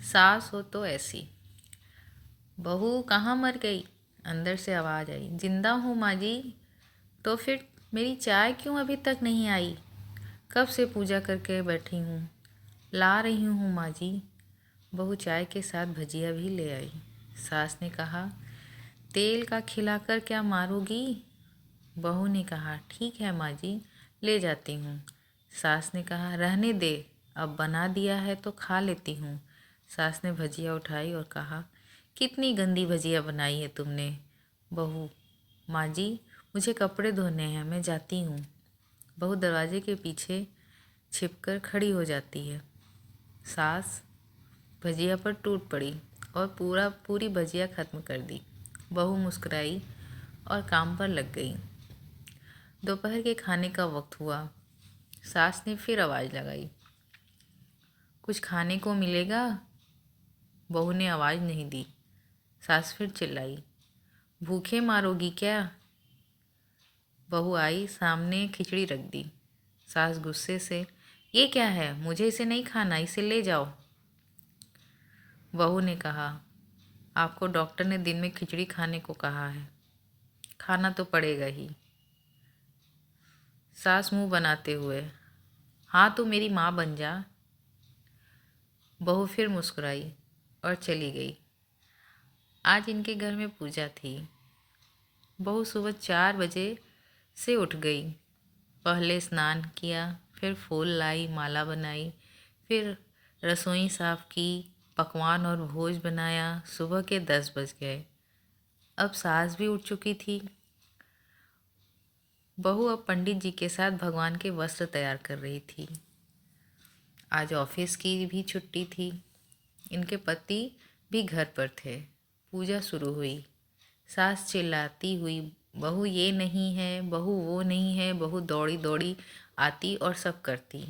सास हो तो ऐसी। बहू कहाँ मर गई? अंदर से आवाज़ आई। जिंदा हूँ माँ जी। तो फिर मेरी चाय क्यों अभी तक नहीं आई? कब से पूजा करके बैठी हूँ। ला रही हूँ माँ जी। बहू चाय के साथ भजिया भी ले आई। सास ने कहा, तेल का खिलाकर क्या मारोगी? बहू ने कहा, ठीक है माँ जी, ले जाती हूँ। सास ने कहा, रहने दे, अब बना दिया है तो खा लेती हूँ। सास ने भजिया उठाई और कहा, कितनी गंदी भजिया बनाई है तुमने। बहू, माँ जी, मुझे कपड़े धोने हैं, मैं जाती हूँ। बहू दरवाजे के पीछे छिपकर खड़ी हो जाती है। सास भजिया पर टूट पड़ी और पूरी भजिया खत्म कर दी। बहू मुस्कुराई और काम पर लग गई। दोपहर के खाने का वक्त हुआ। सास ने फिर आवाज़ लगाई, कुछ खाने को मिलेगा? बहू ने आवाज़ नहीं दी। सास फिर चिल्लाई, भूखे मारोगी क्या? बहू आई, सामने खिचड़ी रख दी। सास गुस्से से, ये क्या है? मुझे इसे नहीं खाना, इसे ले जाओ। बहू ने कहा, आपको डॉक्टर ने दिन में खिचड़ी खाने को कहा है, खाना तो पड़ेगा ही। सास मुंह बनाते हुए, हाँ तो मेरी माँ बन जा। बहू फिर मुस्कुराई और चली गई। आज इनके घर में पूजा थी। बहू सुबह 4 बजे से उठ गई। पहले स्नान किया, फिर फूल लाई, माला बनाई, फिर रसोई साफ की, पकवान और भोज बनाया। सुबह के 10 बज गए। अब सास भी उठ चुकी थी। बहू अब पंडित जी के साथ भगवान के वस्त्र तैयार कर रही थी। आज ऑफिस की भी छुट्टी थी। इनके पति भी घर पर थे। पूजा शुरू हुई। सास चिल्लाती हुई, बहू ये नहीं है, बहू वो नहीं है। बहू दौड़ी दौड़ी आती और सब करती।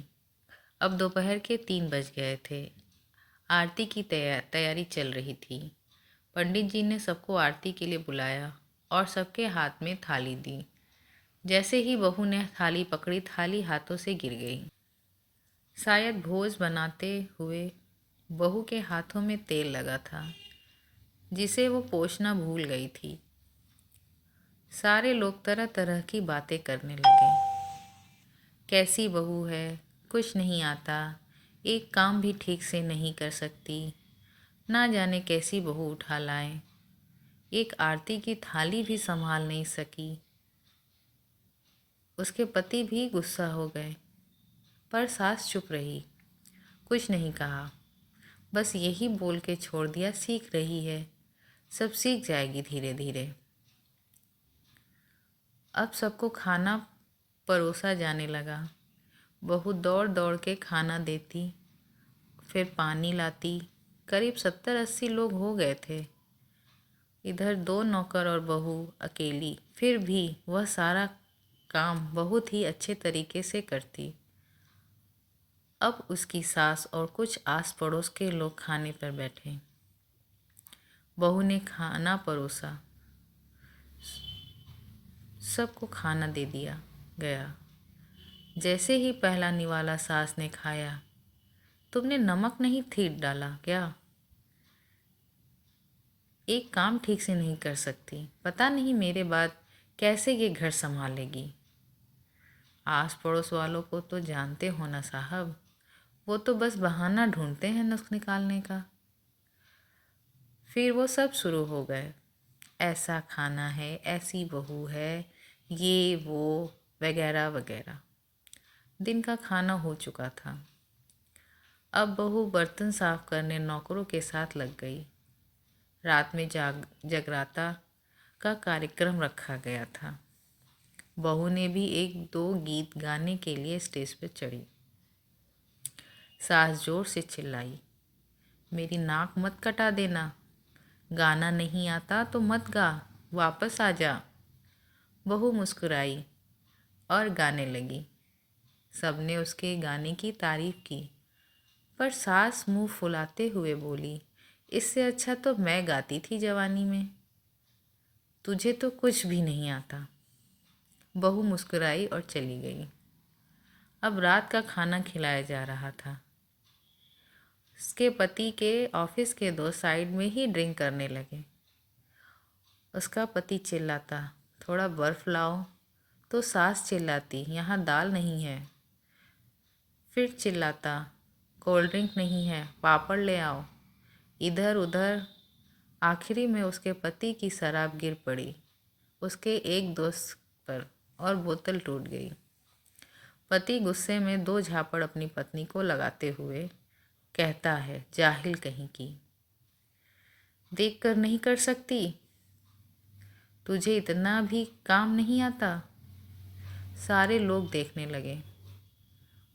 अब दोपहर के 3 बज गए थे। आरती की तैयारी चल रही थी। पंडित जी ने सबको आरती के लिए बुलाया और सबके हाथ में थाली दी। जैसे ही बहू ने थाली पकड़ी, थाली हाथों से गिर गई। शायद भोज बनाते हुए बहू के हाथों में तेल लगा था, जिसे वो पोंछना भूल गई थी। सारे लोग तरह तरह की बातें करने लगे। कैसी बहू है, कुछ नहीं आता, एक काम भी ठीक से नहीं कर सकती, ना जाने कैसी बहू उठा लाए, एक आरती की थाली भी संभाल नहीं सकी। उसके पति भी गुस्सा हो गए, पर सास चुप रही, कुछ नहीं कहा, बस यही बोल के छोड़ दिया, सीख रही है, सब सीख जाएगी धीरे धीरे। अब सबको खाना परोसा जाने लगा। बहू दौड़ दौड़ के खाना देती, फिर पानी लाती। करीब 70-80 लोग हो गए थे। इधर 2 नौकर और बहू अकेली, फिर भी वह सारा काम बहुत ही अच्छे तरीके से करती। अब उसकी सास और कुछ आस पड़ोस के लोग खाने पर बैठे। बहू ने खाना परोसा, सबको खाना दे दिया गया। जैसे ही पहला निवाला सास ने खाया, तुमने नमक नहीं ठीक डाला क्या? एक काम ठीक से नहीं कर सकती, पता नहीं मेरे बाद कैसे ये घर संभालेगी। आस पड़ोस वालों को तो जानते हो ना साहब, वो तो बस बहाना ढूंढते हैं नुक्स निकालने का। फिर वो सब शुरू हो गए, ऐसा खाना है, ऐसी बहू है, ये वो वगैरह वगैरह। दिन का खाना हो चुका था। अब बहू बर्तन साफ करने नौकरों के साथ लग गई। रात में जगराता का कार्यक्रम रखा गया था। बहू ने भी 1-2 गीत गाने के लिए स्टेज पर चढ़ी। सास जोर से चिल्लाई, मेरी नाक मत कटा देना, गाना नहीं आता तो मत गा, वापस आ जा। बहू मुस्कुराई और गाने लगी। सबने उसके गाने की तारीफ की, पर सास मुंह फुलाते हुए बोली, इससे अच्छा तो मैं गाती थी जवानी में, तुझे तो कुछ भी नहीं आता। बहू मुस्कुराई और चली गई। अब रात का खाना खिलाया जा रहा था। उसके पति के ऑफिस के दोस्त साइड में ही ड्रिंक करने लगे। उसका पति चिल्लाता, थोड़ा बर्फ लाओ, तो सास चिल्लाती, यहाँ दाल नहीं है। फिर चिल्लाता, कोल्ड ड्रिंक नहीं है, पापड़ ले आओ। इधर उधर आखिरी में उसके पति की शराब गिर पड़ी उसके एक दोस्त पर और बोतल टूट गई। पति गुस्से में 2 झापड़ अपनी पत्नी को लगाते हुए कहता है, जाहिल कहीं की, देख कर नहीं कर सकती? तुझे इतना भी काम नहीं आता? सारे लोग देखने लगे।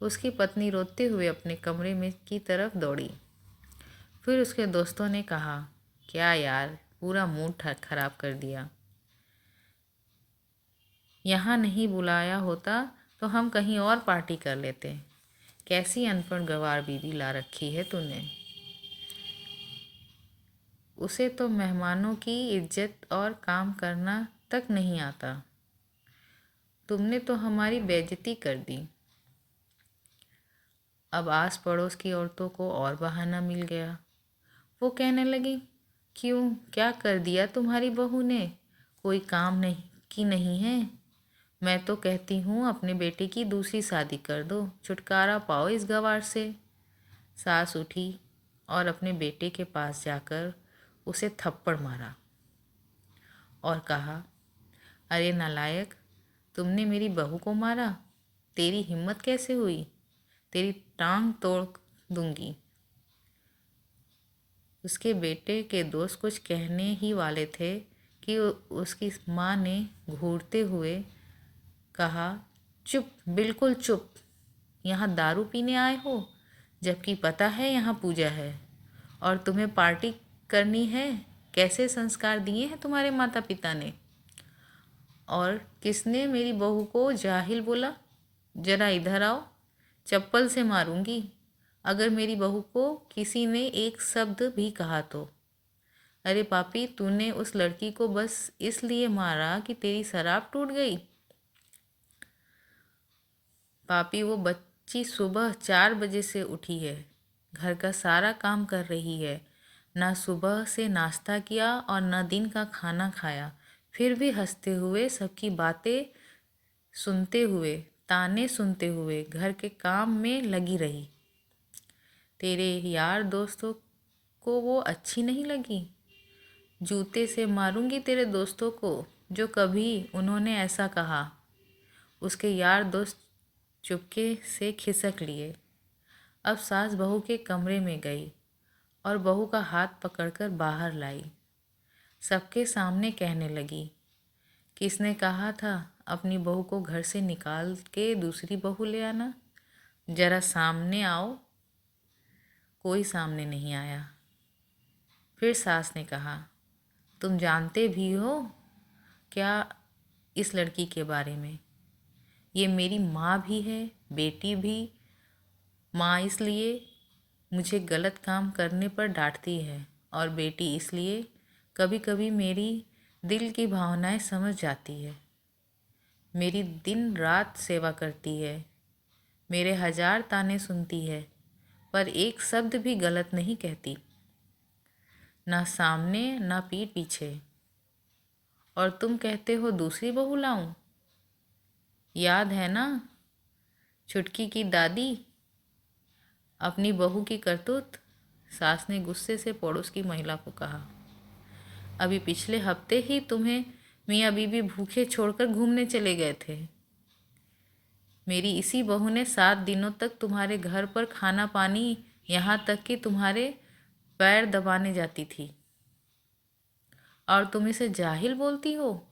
उसकी पत्नी रोते हुए अपने कमरे में की तरफ दौड़ी। फिर उसके दोस्तों ने कहा, क्या यार, पूरा मूड खराब कर दिया। यहाँ नहीं बुलाया होता तो हम कहीं और पार्टी कर लेते। कैसी अनपढ़ गंवार बीवी ला रखी है तूने। उसे तो मेहमानों की इज्जत और काम करना तक नहीं आता। तुमने तो हमारी बेइज्जती कर दी। अब आस पड़ोस की औरतों को और बहाना मिल गया। वो कहने लगी, क्यों, क्या कर दिया तुम्हारी बहू ने? कोई काम नहीं की नहीं है? मैं तो कहती हूँ अपने बेटे की दूसरी शादी कर दो, छुटकारा पाओ इस गंवार से। सास उठी और अपने बेटे के पास जाकर उसे थप्पड़ मारा और कहा, अरे नालायक, तुमने मेरी बहू को मारा? तेरी हिम्मत कैसे हुई? तेरी टांग तोड़ दूंगी। उसके बेटे के दोस्त कुछ कहने ही वाले थे कि उसकी माँ ने घूरते हुए कहा, चुप, बिल्कुल चुप। यहाँ दारू पीने आए हो, जबकि पता है यहाँ पूजा है और तुम्हें पार्टी करनी है। कैसे संस्कार दिए हैं तुम्हारे माता पिता ने? और किसने मेरी बहू को जाहिल बोला? जरा इधर आओ, चप्पल से मारूंगी अगर मेरी बहू को किसी ने एक शब्द भी कहा तो। अरे पापी, तूने उस लड़की को बस इसलिए मारा कि तेरी शराब टूट गई? पापी, वो बच्ची सुबह 4 बजे से उठी है, घर का सारा काम कर रही है, ना सुबह से नाश्ता किया और ना दिन का खाना खाया, फिर भी हंसते हुए सबकी बातें सुनते हुए, ताने सुनते हुए घर के काम में लगी रही। तेरे यार दोस्तों को वो अच्छी नहीं लगी? जूते से मारूंगी तेरे दोस्तों को जो कभी उन्होंने ऐसा कहा। उसके यार दोस्त चुपके से खिसक लिए। अब सास बहू के कमरे में गई और बहू का हाथ पकड़कर बाहर लाई। सबके सामने कहने लगी, किसने कहा था अपनी बहू को घर से निकाल के दूसरी बहू ले आना? जरा सामने आओ। कोई सामने नहीं आया। फिर सास ने कहा, तुम जानते भी हो क्या इस लड़की के बारे में? ये मेरी माँ भी है, बेटी भी। माँ इसलिए मुझे गलत काम करने पर डांटती है और बेटी इसलिए कभी कभी मेरी दिल की भावनाएं समझ जाती है। मेरी दिन रात सेवा करती है, मेरे 1000 ताने सुनती है, पर एक शब्द भी गलत नहीं कहती, ना सामने ना पीठ पीछे। और तुम कहते हो दूसरी बहू लाऊं? याद है ना छुटकी की दादी, अपनी बहू की करतूत? सास ने गुस्से से पड़ोस की महिला को कहा, अभी पिछले हफ्ते ही तुम्हें मियाँ बीबी भूखे छोड़कर घूमने चले गए थे। मेरी इसी बहू ने 7 दिनों तक तुम्हारे घर पर खाना पानी, यहाँ तक कि तुम्हारे पैर दबाने जाती थी, और तुम इसे जाहिल बोलती हो?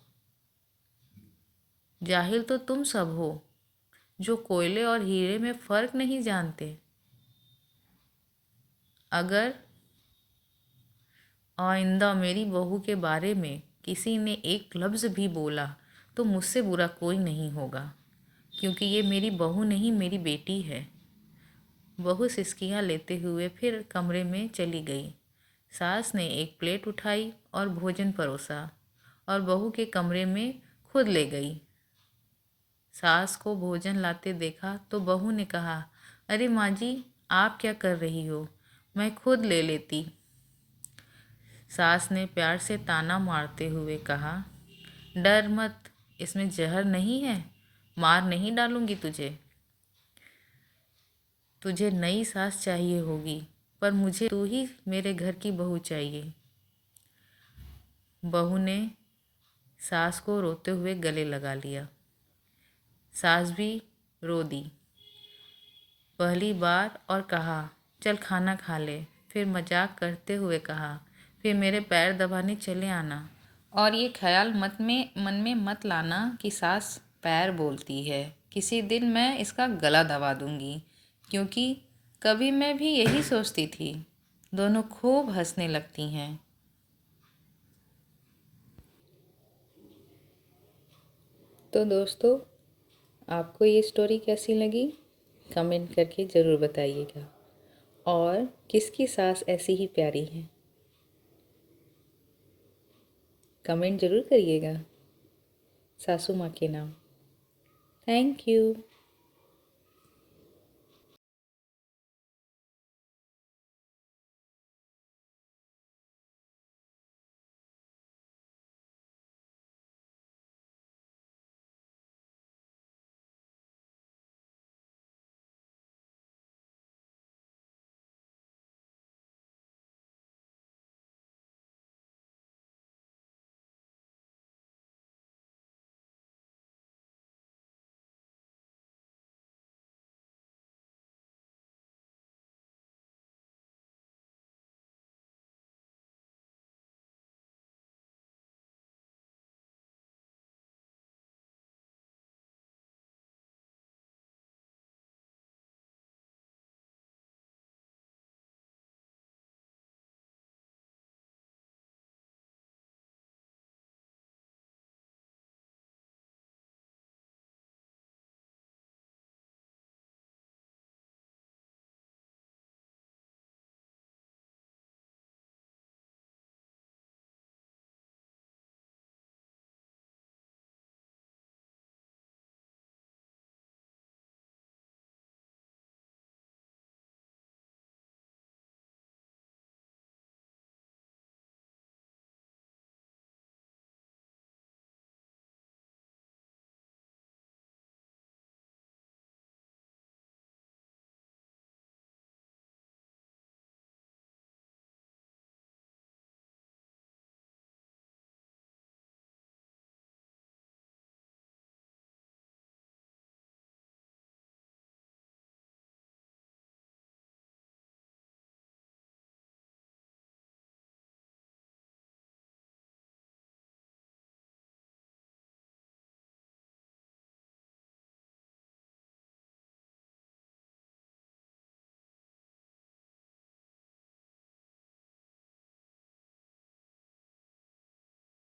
जाहिल तो तुम सब हो जो कोयले और हीरे में फ़र्क नहीं जानते। अगर आइंदा मेरी बहू के बारे में किसी ने एक लफ्ज़ भी बोला तो मुझसे बुरा कोई नहीं होगा, क्योंकि ये मेरी बहू नहीं, मेरी बेटी है। बहू सिसकियाँ लेते हुए फिर कमरे में चली गई। सास ने एक प्लेट उठाई और भोजन परोसा और बहू के कमरे में खुद ले गई। सास को भोजन लाते देखा तो बहू ने कहा, अरे माँ जी, आप क्या कर रही हो? मैं खुद ले लेती। सास ने प्यार से ताना मारते हुए कहा, डर मत, इसमें जहर नहीं है, मार नहीं डालूंगी तुझे। तुझे नई सास चाहिए होगी, पर मुझे तू ही मेरे घर की बहू चाहिए। बहू ने सास को रोते हुए गले लगा लिया। सास भी रो दी पहली बार और कहा, चल खाना खा ले। फिर मजाक करते हुए कहा, फिर मेरे पैर दबाने चले आना। और ये ख्याल मन में मत लाना कि सास पैर बोलती है। किसी दिन मैं इसका गला दबा दूंगी, क्योंकि कभी मैं भी यही सोचती थी। दोनों खूब हंसने लगती हैं। तो दोस्तों, आपको ये स्टोरी कैसी लगी? कमेंट करके ज़रूर बताइएगा। और किसकी सास ऐसी ही प्यारी है, कमेंट ज़रूर करिएगा सासू माँ के नाम। Thank you.